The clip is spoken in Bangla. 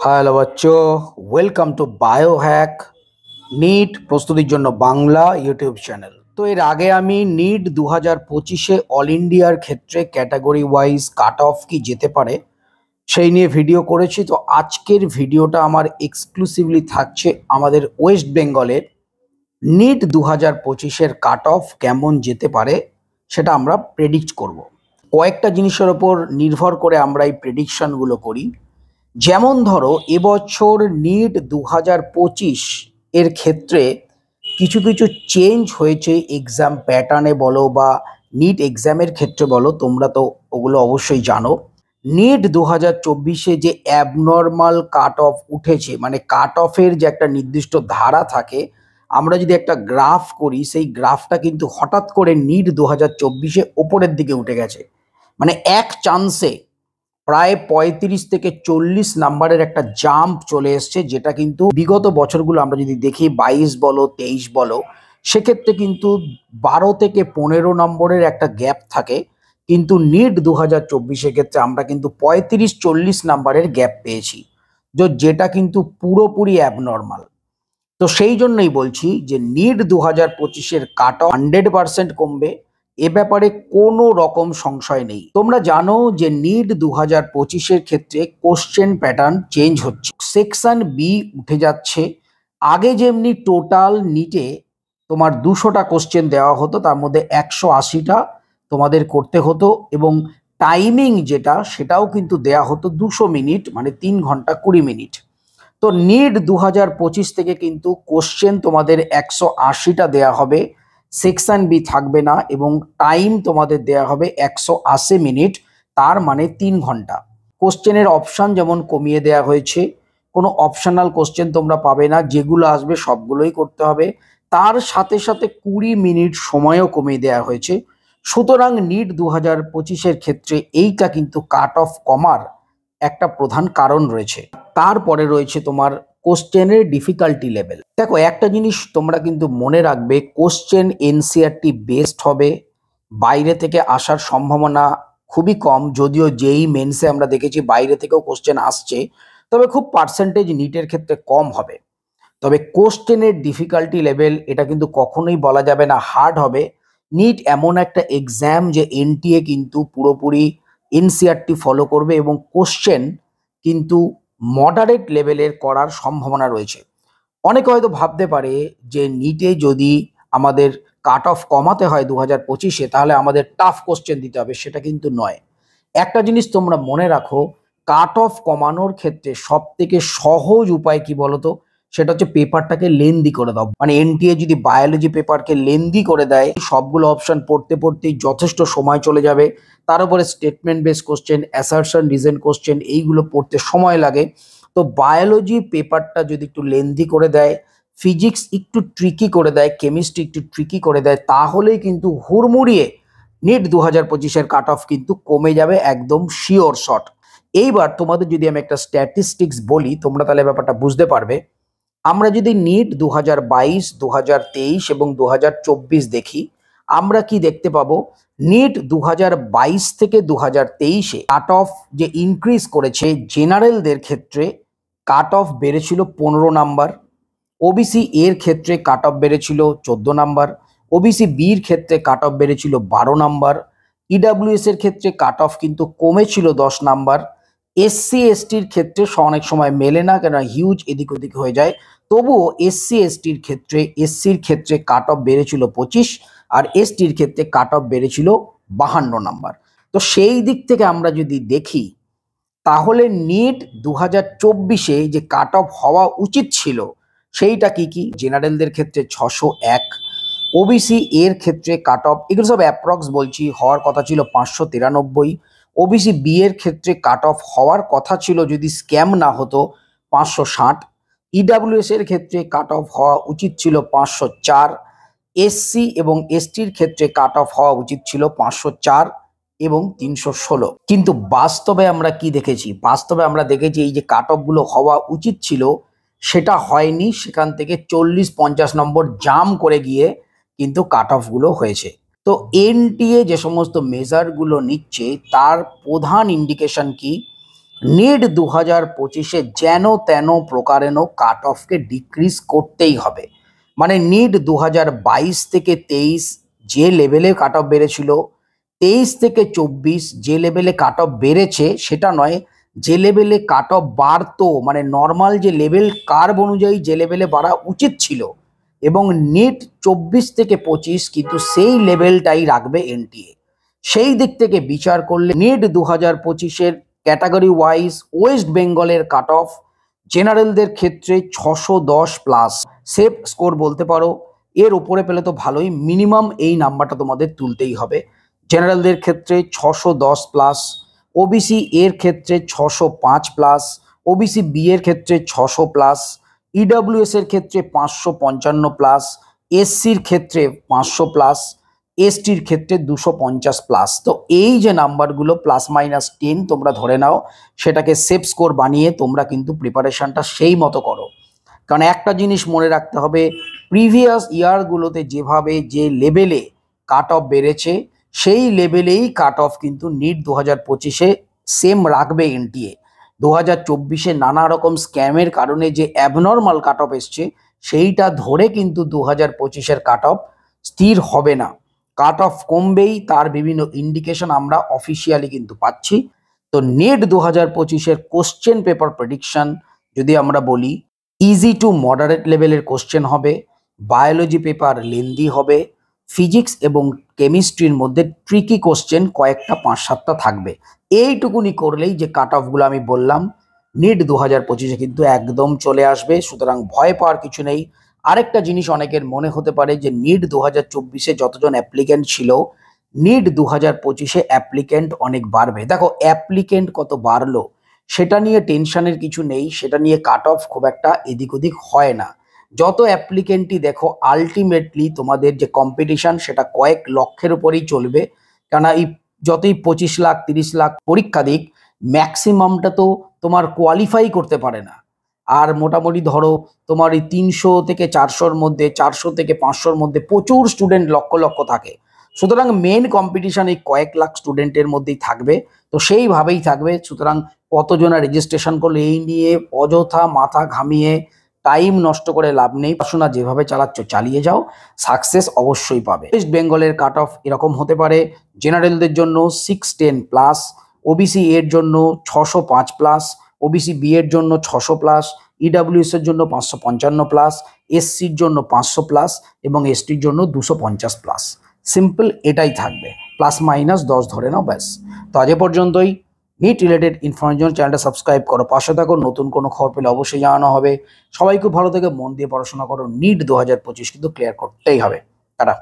হ্যালো বাচ্চো, ওয়েলকাম টু বায়োহ্যাক নিট প্রস্তুতির জন্য বাংলা ইউটিউব চ্যানেল। তো এর আগে আমি নিট 2025-এ অল ইন্ডিয়ার ক্ষেত্রে ক্যাটাগরি ওয়াইজ কাট অফ কি যেতে পারে সেই নিয়ে ভিডিও করেছি। তো আজকের ভিডিওটা আমার এক্সক্লুসিভলি থাকছে আমাদের ওয়েস্ট বেঙ্গলের নিট 2025-এর কাট অফ কেমন যেতে পারে সেটা আমরা প্রেডিক্ট করব। কয়েকটা জিনিসের ওপর নির্ভর করে আমরা এই প্রেডিকশনগুলো করি। যেমন ধরো, এবছর নিট 2025 এর ক্ষেত্রে কিছু কিছু চেঞ্জ হয়েছে এক্সাম প্যাটার্নে বলো বা নিট এক্সামের ক্ষেত্রে বলো, তোমরা তো ওগুলো অবশ্যই জানো। নিট 2024-এ যে অ্যাবনর্মাল কাট অফ উঠেছে, মানে কাট অফের যে একটা নির্দিষ্ট ধারা থাকে, আমরা যদি একটা গ্রাফ করি সেই গ্রাফটা কিন্তু হঠাৎ করে নিট 2024-এ ওপরের দিকে উঠে গেছে। মানে এক চান্সে প্রায় 35 থেকে 40 নাম্বারের একটা জাম্প চলে এসছে, যেটা কিন্তু বিগত বছরগুলো আমরা যদি দেখি 22 বলো 23 বলো, সেক্ষেত্রে কিন্তু 12 থেকে 15 নম্বরের একটা গ্যাপ থাকে। কিন্তু নিট 2024-এর ক্ষেত্রে আমরা কিন্তু 35-40 নাম্বারের গ্যাপ পেয়েছি, যেটা কিন্তু পুরোপুরি অ্যাবনর্মাল। তো সেই জন্যই বলছি যে নিট 2025-এর কাট অফ 100% কমবে, এ ব্যাপারে কোনো রকম সংশয় নেই। তোমরা জানো যে নিট 2025-এর ক্ষেত্রে কোশ্চেন প্যাটার্ন চেঞ্জ হচ্ছে, সেকশন বি উঠে যাচ্ছে। আগে যেমনি টোটাল নিটে তোমার 200টা কোশ্চেন দেওয়া হতো, তার মধ্যে 180টা তোমাদের করতে হতো, এবং টাইমিং যেটা সেটাও কিন্তু দেয়া হতো 200 মিনিট, মানে 3 ঘন্টা 20 মিনিট। তো নিট 2025 থেকে কিন্তু কোশ্চেন তোমাদের 180টা দেয়া হবে, সেকশন বি থাকবে না, এবং টাইম তোমাদের দেয়া হবে 180 মিনিট, তার মানে 3 ঘন্টা। কোশ্চেনের অপশান যেমন কমিয়ে দেয়া হয়েছে, কোনো অপশনাল কোশ্চেন তোমরা পাবে না, যেগুলো আসবে সবগুলোই করতে হবে। তার সাথে সাথে 20 মিনিট সময়ও কমিয়ে দেওয়া হয়েছে। সুতরাং নিট 2025-এর ক্ষেত্রে এইটা কিন্তু কাট অফ কমার একটা প্রধান কারণ রয়েছে। তারপরে রয়েছে তোমার কোশ্চেনের ডিফিকাল্টি লেভেল। দেখো, একটা জিনিস তোমরা কিন্তু মনে রাখবে, কোশ্চেন এনসিআরটি বেসড হবে, বাইরে থেকে আসার সম্ভাবনা খুবই কম। যদিও যেই মেন্সে আমরা দেখেছি বাইরে থেকেও কোশ্চেন আসছে, তবে খুব পার্সেন্টেজ নিটের ক্ষেত্রে কম হবে। তবে কোশ্চেনের ডিফিকাল্টি লেভেল এটা কিন্তু কখনোই বলা যাবে না হার্ড হবে। নিট এমন একটা এক্সাম যে এনটিএ কিন্তু পুরোপুরি এনসিআরটি ফলো করবে, এবং কোশ্চেন কিন্তু মডারেট লেভেলের করার সম্ভাবনা রয়েছে। অনেকে হয়তো ভাবতে পারে যে নিটে যদি আমাদের কাট অফ কমাতে হয় 2025-এ, তাহলে আমাদের টাফ কোশ্চেন দিতে হবে, সেটা কিন্তু নয়। একটা জিনিস তোমরা মনে রাখো, কাট অফ কমানোর ক্ষেত্রে সব থেকে সহজ উপায় কি বলতো, সেটা হচ্ছে পেপারটাকে লেন্দি করে দাও। মানে এনটিএ যদি বায়োলজি পেপারকে লেন্দি করে দেয়, সবগুলো অপশন পড়তে পড়তেই যথেষ্ট সময় চলে যাবে। তার উপরে statement base question, assertion, reason question, এইগুলো পড়তে সময় লাগে। তো বায়োলজি পেপারটা যদি একটু লেন্দি করে দেয়, ফিজিক্স একটু ট্রিকি করে দেয়, কেমিস্ট্রি একটু ট্রিকি করে দেয়, তাহলেই কিন্তু হুড়মুড়িয়ে নিট 2025-এর কাট অফ কিন্তু কমে যাবে, একদম শিওর শট। এইবার তোমাদের যদি আমি একটা স্ট্যাটিস্টিক্স বলি, তোমরা তাহলে ব্যাপারটা বুঝতে পারবে। আমরা যদি নিট 2022, 2023 এবং 2024 দেখি, আমরা কি দেখতে পাবো? নিট 2022 থেকে 2023-এ কাট অফ যে ইনক্রিজ করেছে, জেনারেলদের ক্ষেত্রে কাট অফ বেড়েছিল 15 নাম্বার, ওবিসি এর ক্ষেত্রে কাট অফ বেড়েছিল 14 নাম্বার, ওবিসি বির ক্ষেত্রে কাট অফ বেড়েছিল 12 নাম্বার, ইডাব্লিউএস এর ক্ষেত্রে কাট অফ কিন্তু কমেছিল 10 নাম্বার, এসসি এসটির ক্ষেত্রে অনেক সময় মেলে না, কেন হিউজ এদিক ওদিক হয়ে যায়। তবুও এসসি এসটির ক্ষেত্রে, এসসির ক্ষেত্রে কাট অফ বেড়েছিল 25, আর এসটির ক্ষেত্রে কাট অফ বেড়েছিল 52 নাম্বার। তো সেই দিক থেকে আমরা যদি দেখি, তাহলে নিট 2024-এ যে কাট অফ হওয়া উচিত ছিল সেইটা কি কি? জেনারেলদের ক্ষেত্রে 601, ওবিসি এর ক্ষেত্রে কাট অফ, এগুলো সব অ্যাপ্রক্স বলছি, হওয়ার কথা ছিল 593, ওবিসি বি এর ক্ষেত্রে কাট অফ হওয়ার কথা ছিল যদি স্ক্যাম না হতো 560, ইডাব্লিউএস এর ক্ষেত্রে কাট অফ হওয়া উচিত ছিল 504, এসসি এবং এসটির ক্ষেত্রে কাট অফ হওয়া উচিত ছিল 504 এবং 316। কিন্তু বাস্তবে আমরা কি দেখেছি? বাস্তবে আমরা দেখেছি এই যে কাট অফগুলো হওয়া উচিত ছিল সেটা হয়নি, সেখান থেকে 40-50 নম্বর জাম করে গিয়ে কিন্তু কাট অফগুলো হয়েছে। তো এনটিএ যে সমস্ত মেজারগুলো নিচ্ছে, তার প্রধান ইন্ডিকেশন কি? নিট 2025-এ যেন তেন প্রকারেণ কাট অফকে ডিক্রিজ করতেই হবে। মানে নিট 2022 থেকে 23 যে লেভেলে কাট অফ বেড়েছিল, 23 থেকে 24 যে লেভেলে কাট অফ বেড়েছে সেটা নয়, যে লেভেলে কাট অফ বাড়তো মানে নর্মাল যে লেভেল কার্ভ অনুযায়ী যে লেভেলে বাড়া উচিত ছিল, এবং নিট 24 থেকে 25 কিন্তু সেই লেভেলটাই রাখবে এনটিএ। সেই দিক থেকে বিচার করলে নিট 2025-এর ক্যাটাগরি ওয়াইজ ওয়েস্ট বেঙ্গলের কাট অফ জেনারেলদের ক্ষেত্রে 610 প্লাস সেফ স্কোর বলতে পারো। এর উপরে পেলে তো ভালোই, মিনিমাম এই নাম্বারটা তোমাদের তুলতেই হবে। জেনারেলদের ক্ষেত্রে 610 প্লাস, ওবিসি এর ক্ষেত্রে 605 প্লাস, ওবিসি বি এর ক্ষেত্রে 600 প্লাস, ইডব্লিউএস এর ক্ষেত্রে 555 প্লাস, এসসির ক্ষেত্রে 500 প্লাস, এসটির ক্ষেত্রে 250 প্লাস। তো এই যে নাম্বারগুলো +-10 তোমরা ধরে নাও, সেটাকে সেফ স্কোর বানিয়ে তোমরা কিন্তু প্রিপারেশনটা সেই মতো করো। কারণ একটা জিনিস মনে রাখতে হবে, প্রিভিয়াস ইয়ারগুলোতে যেভাবে যে লেভেলে কাট অফ বেড়েছে সেই লেভেলেই কাট অফ কিন্তু নিট 2025-এ সেম রাখবে এনটিএ। 2024-এ নানা রকম স্ক্যামের কারণে যে অ্যাবনর্মাল কাট অফ এসছে সেইটা ধরে কিন্তু 2025-এর কাট অফ স্থির হবে না, কাট অফ কমবেই, তার বিভিন্ন ইন্ডিকেশন আমরা অফিসিয়ালি কিন্তু পাচ্ছি। তো নেট 2025-এর কোশ্চেন পেপার প্রেডিকশন যদি আমরা বলি, ইজি টু মডারেট লেভেলের কোশ্চেন হবে, বায়োলজি পেপার লেন্দি হবে, ফিজিক্স এবং কেমিস্ট্রির মধ্যে ট্রিকি কোশ্চেন কয়েকটা 5-7টা থাকবে। এইটুকুনি করলেই যে কাট অফগুলো আমি বললাম নিট 2025-এ কিন্তু একদম চলে আসবে, সুতরাং ভয় পাওয়ার কিছু নেই। আরেকটা জিনিস অনেকের মনে হতে পারে যে নিট 2024-এ যতজন অ্যাপ্লিকেন্ট ছিল, নিট 2025-এ অ্যাপ্লিকেন্ট অনেক বাড়বে। দেখো অ্যাপ্লিকেন্ট কত বাড়লো সেটা নিয়ে টেনশনের কিছু নেই, সেটা নিয়ে কাট অফ খুব একটা এদিক ওদিক হয় না। যত অ্যাপ্লিকেন্টই দেখো আলটিমেটলি তোমাদের যে কম্পিটিশন সেটা কয়েক লক্ষের উপরেই চলবে। কেননা এই যতই 25 লাখ 30 লাখ পরীক্ষা দিক, ম্যাক্সিমামটা তো তোমার কোয়ালিফাই করতে পারে না। আর মোটামুটি ধরো তোমার এই 300 থেকে 400-র মধ্যে, 400 থেকে 500-র মধ্যে প্রচুর স্টুডেন্ট লক্ষ লক্ষ থাকে। সুতরাং মেন কম্পিটিশন এই কয়েক লাখ স্টুডেন্টের মধ্যেই থাকবে, তো সেইভাবেই থাকবে। সুতরাং কতজনা রেজিস্ট্রেশন করলে এই নিয়ে অযথা মাথা ঘামিয়ে টাইম নষ্ট করে লাভ নেই। পড়াশোনা যেভাবে চালাচ্ছ চালিয়ে যাও, সাকসেস অবশ্যই পাবে। ওয়েস্ট বেঙ্গলের কাট অফ এরকম হতে পারে, জেনারেলদের জন্য 610 প্লাস, ওবিসি এর জন্য 605 প্লাস, ওবিসি বি এর জন্য 600 প্লাস, ইডব্লিউএস এর জন্য 555 প্লাস, এসসির জন্য 500 প্লাস এবং এসটির জন্য 250 প্লাস। সিম্পল এটাই থাকবে, +-10 ধরে নাও, ব্যাস। তো আজ পর্যন্তই। নিট রিলেটেড ইনফরমেশন চ্যানেলটা সাবস্ক্রাইব করো, পাশে থাকো, নতুন কোনো খবর পেলে অবশ্যই জানানো হবে। সবাই খুব ভালো থেকে মন দিয়ে পড়াশোনা করো, নিট 2025 কিন্তু ক্লিয়ার করতেই হবে। টাটা।